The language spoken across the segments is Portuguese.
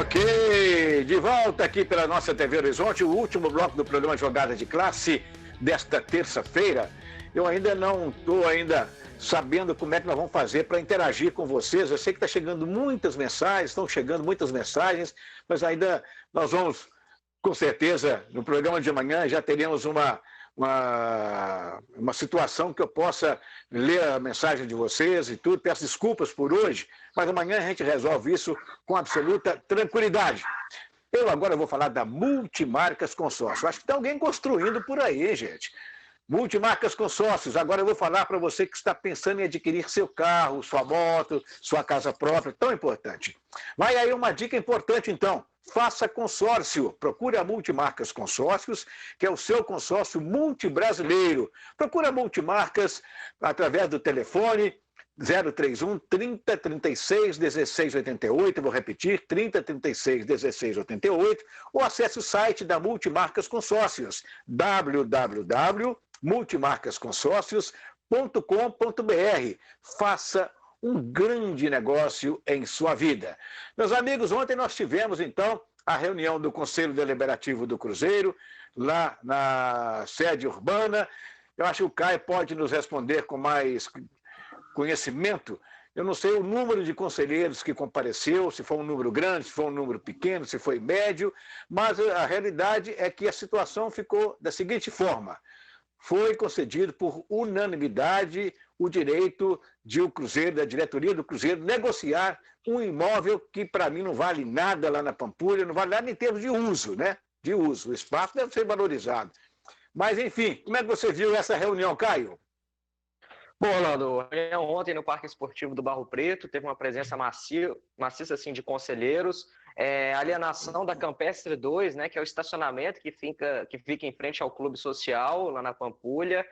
Ok, de volta aqui pela nossa TV Horizonte, o último bloco do programa Jogada de Classe desta terça-feira. Eu ainda não estou sabendo como é que nós vamos fazer para interagir com vocês. Eu sei que está chegando muitas mensagens, estão chegando muitas mensagens, mas ainda nós vamos, com certeza, no programa de amanhã já teremos uma situação que eu possa ler a mensagem de vocês e tudo. Peço desculpas por hoje, mas amanhã a gente resolve isso com absoluta tranquilidade. Eu agora vou falar da Multimarcas Consórcio. Acho que tem alguém construindo por aí, hein, gente? Multimarcas Consórcios. Agora eu vou falar para você que está pensando em adquirir seu carro, sua moto, sua casa própria, tão importante. Vai aí uma dica importante, então. Faça consórcio. Procure a Multimarcas Consórcios, que é o seu consórcio multibrasileiro. Procure a Multimarcas através do telefone 031 30 36 16 88, vou repetir, 30 36 16 88, ou acesse o site da Multimarcas Consórcios, www.multimarcasconsórcios.com.br. Faça um grande negócio em sua vida. Meus amigos, ontem nós tivemos, então, a reunião do Conselho Deliberativo do Cruzeiro, lá na sede urbana. Eu acho que o Caio pode nos responder com mais conhecimento. Eu não sei o número de conselheiros que compareceu, se foi um número grande, se foi um número pequeno, se foi médio, mas a realidade é que a situação ficou da seguinte forma. Foi concedido por unanimidade o direito de o Cruzeiro, da diretoria do Cruzeiro, negociar um imóvel que, para mim, não vale nada lá na Pampulha, não vale nada em termos de uso, né? De uso. O espaço deve ser valorizado. Mas, enfim, como é que você viu essa reunião, Caio? Bom, Orlando, ontem no Parque Esportivo do Barro Preto teve uma presença maciça assim, de conselheiros, alienação da Campestre 2, né, que é o estacionamento que fica em frente ao Clube Social, lá na Pampulha.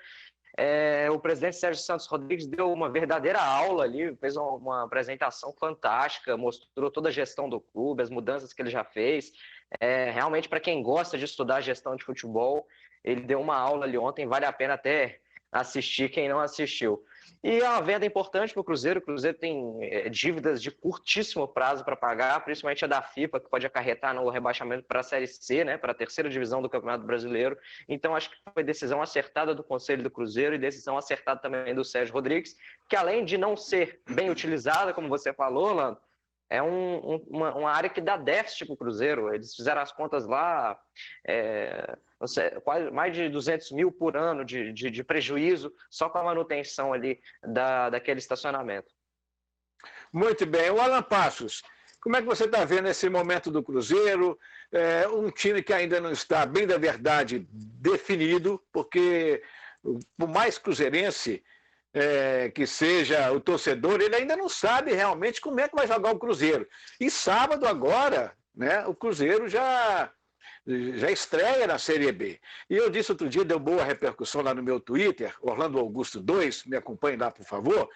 O presidente Sérgio Santos Rodrigues deu uma verdadeira aula ali, fez uma apresentação fantástica, mostrou toda a gestão do clube, as mudanças que ele já fez. Realmente, para quem gosta de estudar gestão de futebol, ele deu uma aula ali ontem, vale a pena até assistir quem não assistiu. E é uma venda importante para o Cruzeiro. O Cruzeiro tem dívidas de curtíssimo prazo para pagar, principalmente a da FIFA, que pode acarretar no rebaixamento para a Série C, né, para a terceira divisão do Campeonato Brasileiro. Então, acho que foi decisão acertada do Conselho do Cruzeiro e decisão acertada também do Sérgio Rodrigues, que além de não ser bem utilizada, como você falou, Lando, é uma área que dá déficit para o Cruzeiro. Eles fizeram as contas lá, quase mais de 200 mil por ano de prejuízo só com a manutenção ali daquele estacionamento. Muito bem. O Alan Passos, como é que você está vendo esse momento do Cruzeiro? Um time que ainda não está, bem da verdade, definido, porque por mais cruzeirense que seja o torcedor, ele ainda não sabe realmente como é que vai jogar o Cruzeiro. E sábado agora, né, o Cruzeiro já estreia na Série B. E eu disse outro dia, deu boa repercussão lá no meu Twitter, Orlando Augusto 2, me acompanhe lá, por favor,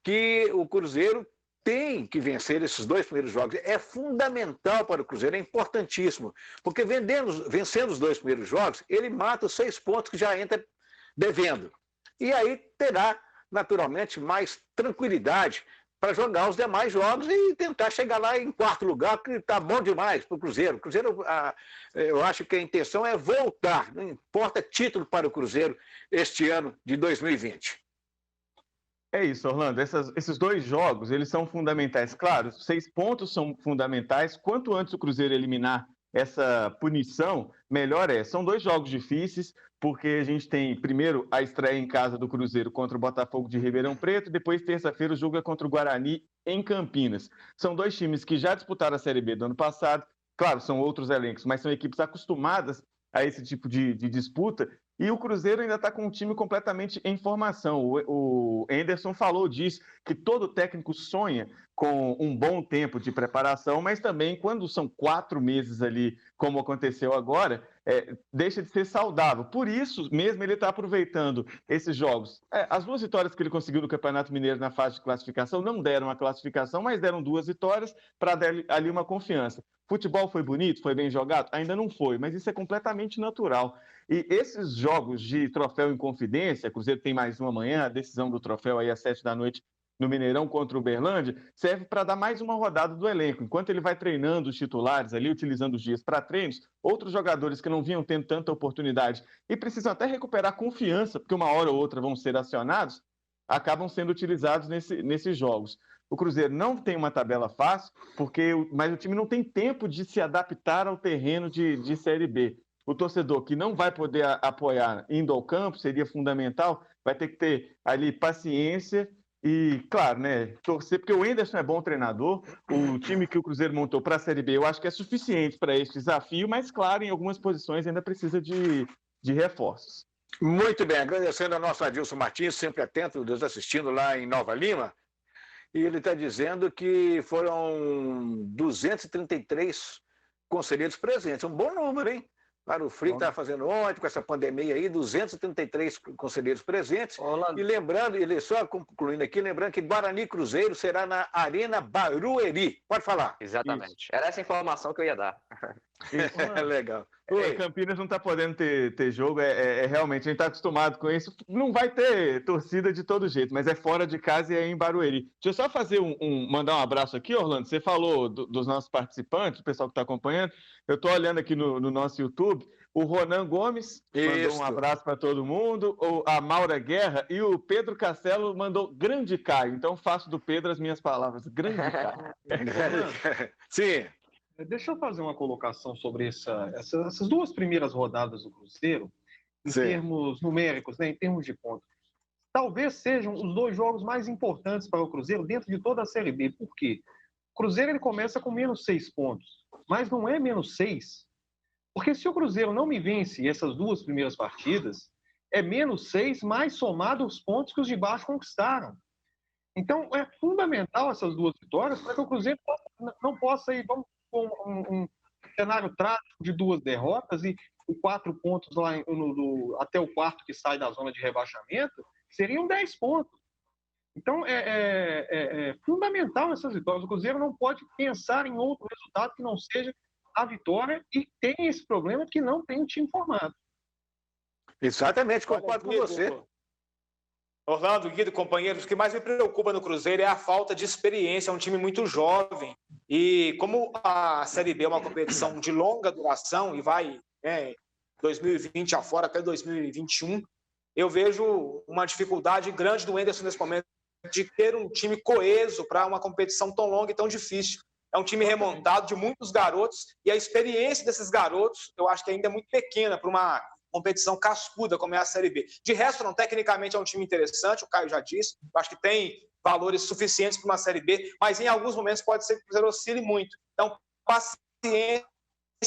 que o Cruzeiro tem que vencer esses dois primeiros jogos. É fundamental para o Cruzeiro, é importantíssimo, porque vencendo os dois primeiros jogos, ele mata os 6 pontos que já entra devendo. E aí terá, naturalmente, mais tranquilidade para jogar os demais jogos e tentar chegar lá em 4º lugar, que está bom demais para o Cruzeiro. O Cruzeiro, eu acho que a intenção é voltar, não importa título para o Cruzeiro este ano de 2020. É isso, Orlando. Esses 2 jogos, eles são fundamentais. Claro, 6 pontos são fundamentais. Quanto antes o Cruzeiro eliminar essa punição, melhor é. São 2 jogos difíceis, porque a gente tem, primeiro, a estreia em casa do Cruzeiro contra o Botafogo de Ribeirão Preto, depois, terça-feira, o jogo é contra o Guarani em Campinas. São 2 times que já disputaram a Série B do ano passado. Claro, são outros elencos, mas são equipes acostumadas a esse tipo de disputa. E o Cruzeiro ainda está com um time completamente em formação. O Anderson falou disso, que todo técnico sonha com um bom tempo de preparação, mas também quando são 4 meses ali, como aconteceu agora, deixa de ser saudável. Por isso mesmo ele está aproveitando esses jogos. As 2 vitórias que ele conseguiu no Campeonato Mineiro na fase de classificação não deram a classificação, mas deram 2 vitórias para dar ali uma confiança. Futebol foi bonito? Foi bem jogado? Ainda não foi, mas isso é completamente natural. E esses jogos de troféu em confidência, o Cruzeiro tem mais um amanhã, a decisão do troféu aí às 7 da noite no Mineirão contra o Uberlândia, serve para dar mais uma rodada do elenco. Enquanto ele vai treinando os titulares ali, utilizando os dias para treinos, outros jogadores que não vinham tendo tanta oportunidade e precisam até recuperar confiança, porque uma hora ou outra vão ser acionados, acabam sendo utilizados nesses jogos. O Cruzeiro não tem uma tabela fácil, mas o time não tem tempo de se adaptar ao terreno de Série B. O torcedor que não vai poder apoiar indo ao campo, seria fundamental, vai ter que ter ali paciência e, claro, né, torcer, porque o Enderson é bom treinador, o time que o Cruzeiro montou para a Série B eu acho que é suficiente para esse desafio, mas, claro, em algumas posições ainda precisa de reforços. Muito bem, agradecendo ao nosso Adilson Martins, sempre atento, nos assistindo lá em Nova Lima, e ele está dizendo que foram 233 conselheiros presentes, um bom número, hein? Para o Frio que estava fazendo ontem, com essa pandemia aí, 233 conselheiros presentes. Olá. E lembrando, ele só concluindo aqui, lembrando que Guarani Cruzeiro será na Arena Barueri. Pode falar. Exatamente. Era essa informação que eu ia dar. Legal. Campinas não está podendo ter jogo, realmente, a gente está acostumado com isso. Não vai ter torcida de todo jeito, mas é fora de casa e é em Barueri. Deixa eu só fazer mandar um abraço aqui, Orlando. Você falou dos nossos participantes, o pessoal que está acompanhando. Eu estou olhando aqui no nosso YouTube. O Ronan Gomes mandou um abraço para todo mundo, a Maura Guerra e o Pedro Castelo mandou grande Caio. Então faço do Pedro as minhas palavras. Grande Caio. Sim. Deixa eu fazer uma colocação sobre essas duas primeiras rodadas do Cruzeiro, em termos numéricos, né, em termos de pontos. Talvez sejam os dois jogos mais importantes para o Cruzeiro dentro de toda a Série B. Por quê? O Cruzeiro ele começa com menos 6 pontos, mas não é menos 6. Porque se o Cruzeiro não me vence essas duas primeiras partidas, é menos 6 mais somado os pontos que os de baixo conquistaram. Então, é fundamental essas duas vitórias para que o Cruzeiro não possa ir com um cenário trágico de 2 derrotas e 4 pontos lá até o quarto que sai da zona de rebaixamento, seriam 10 pontos. Então, é fundamental essas vitórias. O Cruzeiro não pode pensar em outro resultado que não seja a vitória e tem esse problema que não tem um time formado. Exatamente, concordo com você. Orlando, Guido, companheiros, o que mais me preocupa no Cruzeiro é a falta de experiência, é um time muito jovem. E como a Série B é uma competição de longa duração e vai 2020 afora até 2021, eu vejo uma dificuldade grande do Enderson nesse momento de ter um time coeso para uma competição tão longa e tão difícil. É um time remontado de muitos garotos e a experiência desses garotos eu acho que ainda é muito pequena para uma competição cascuda como é a Série B. De resto, não, tecnicamente é um time interessante, o Caio já disse, eu acho que tem valores suficientes para uma Série B, mas em alguns momentos pode ser que o Cruzeiro oscile muito. Então, paciência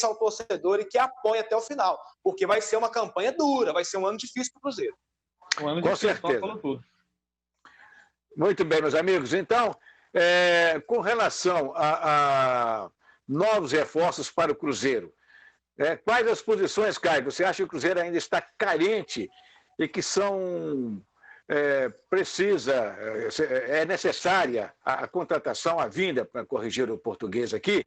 ao torcedor e que apoie até o final, porque vai ser uma campanha dura, vai ser um ano difícil para o Cruzeiro. Um ano Com certeza. Muito bem, meus amigos. Então, com relação a novos reforços para o Cruzeiro, quais as posições, Caio? Você acha que o Cruzeiro ainda está carente e que é necessária a contratação, a vinda, para corrigir o português aqui,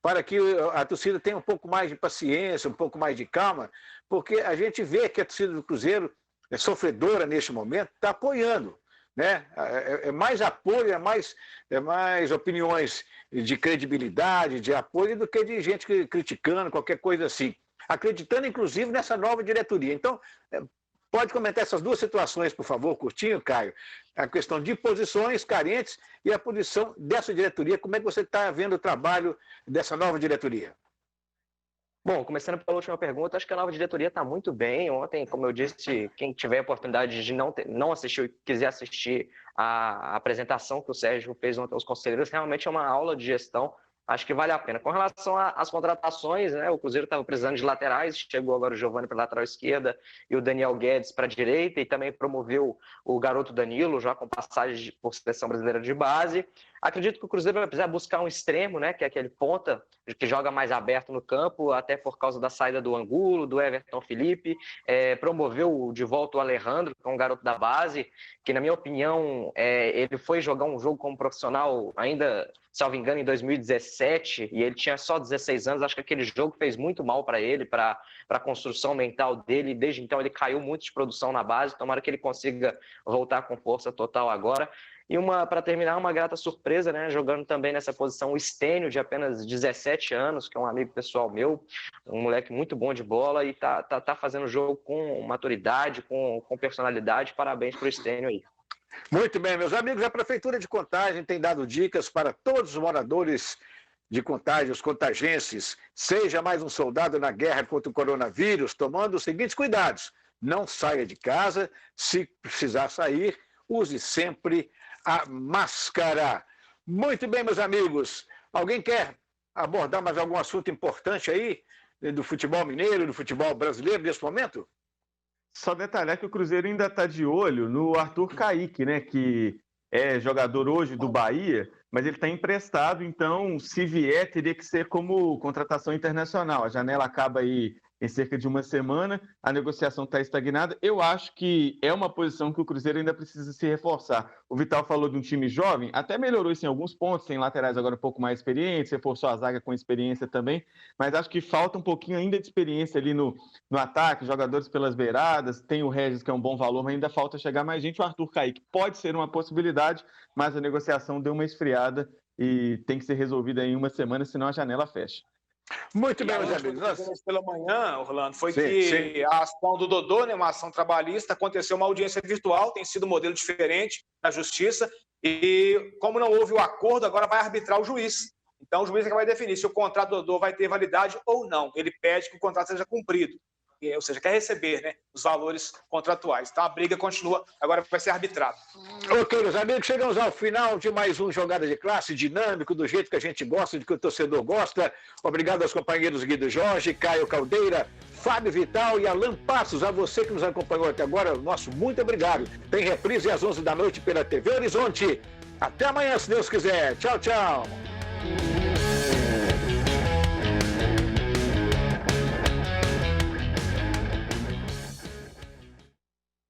para que a torcida tenha um pouco mais de paciência, um pouco mais de calma, porque a gente vê que a torcida do Cruzeiro é sofredora neste momento, está apoiando, né? É mais apoio, é mais opiniões de credibilidade, de apoio, do que de gente criticando, qualquer coisa assim. Acreditando, inclusive, nessa nova diretoria. Então, pode comentar essas duas situações, por favor, curtinho, Caio. A questão de posições carentes e a posição dessa diretoria. Como é que você está vendo o trabalho dessa nova diretoria? Bom, começando pela última pergunta, acho que a nova diretoria está muito bem. Ontem, como eu disse, quem tiver a oportunidade de não assistir, quiser assistir a apresentação que o Sérgio fez ontem aos conselheiros, realmente é uma aula de gestão. Acho que vale a pena. Com relação às contratações, né, o Cruzeiro estava precisando de laterais, chegou agora o Giovani para a lateral esquerda e o Daniel Guedes para a direita, e também promoveu o garoto Danilo, já com passagem por seleção brasileira de base. Acredito que o Cruzeiro vai precisar buscar um extremo, né, que é aquele ponta que joga mais aberto no campo, até por causa da saída do Angulo, do Everton Felipe. Promoveu de volta o Alejandro, que é um garoto da base, que, na minha opinião, ele foi jogar um jogo como profissional ainda, salvo engano, em 2017, e ele tinha só 16 anos. Acho que aquele jogo fez muito mal para ele, para a construção mental dele. Desde então ele caiu muito de produção na base. Tomara que ele consiga voltar com força total agora. E para terminar, uma grata surpresa, né? Jogando também nessa posição o Stênio, de apenas 17 anos, que é um amigo pessoal meu, um moleque muito bom de bola e tá fazendo o jogo com maturidade, com personalidade. Parabéns pro Stênio aí. Muito bem, meus amigos, a Prefeitura de Contagem tem dado dicas para todos os moradores de Contagem, os contagenses. Seja mais um soldado na guerra contra o coronavírus, tomando os seguintes cuidados. Não saia de casa, se precisar sair, use sempre a máscara. Muito bem, meus amigos. Alguém quer abordar mais algum assunto importante aí do futebol mineiro, do futebol brasileiro nesse momento? Só detalhar que o Cruzeiro ainda está de olho no Arthur Kaique, né, que é jogador hoje do Bahia, mas ele está emprestado, então se vier teria que ser como contratação internacional. A janela acaba aí em cerca de uma semana, a negociação está estagnada. Eu acho que é uma posição que o Cruzeiro ainda precisa se reforçar. O Vital falou de um time jovem, até melhorou isso em alguns pontos, tem laterais agora um pouco mais experientes, reforçou a zaga com experiência também, mas acho que falta um pouquinho ainda de experiência ali no ataque, jogadores pelas beiradas, tem o Regis, que é um bom valor, mas ainda falta chegar mais gente. O Arthur Kaique pode ser uma possibilidade, mas a negociação deu uma esfriada e tem que ser resolvida em uma semana, senão a janela fecha. Muito bem, meus amigos. Pela manhã, Orlando, foi que a ação do Dodô, né, uma ação trabalhista, aconteceu uma audiência virtual, tem sido um modelo diferente na Justiça, e como não houve o acordo, agora vai arbitrar o juiz. Então, o juiz é que vai definir se o contrato do Dodô vai ter validade ou não. Ele pede que o contrato seja cumprido, ou seja, quer receber, né, os valores contratuais. Então, a briga continua, agora vai ser arbitrado. Ok, meus amigos, chegamos ao final de mais um Jogada de Classe, dinâmico, do jeito que a gente gosta, do que o torcedor gosta. Obrigado aos companheiros Guido Jorge, Caio Caldeira, Fábio Vital e Alan Passos. A você que nos acompanhou até agora, nosso muito obrigado. Tem reprise às 11 da noite pela TV Horizonte. Até amanhã, se Deus quiser. Tchau, tchau.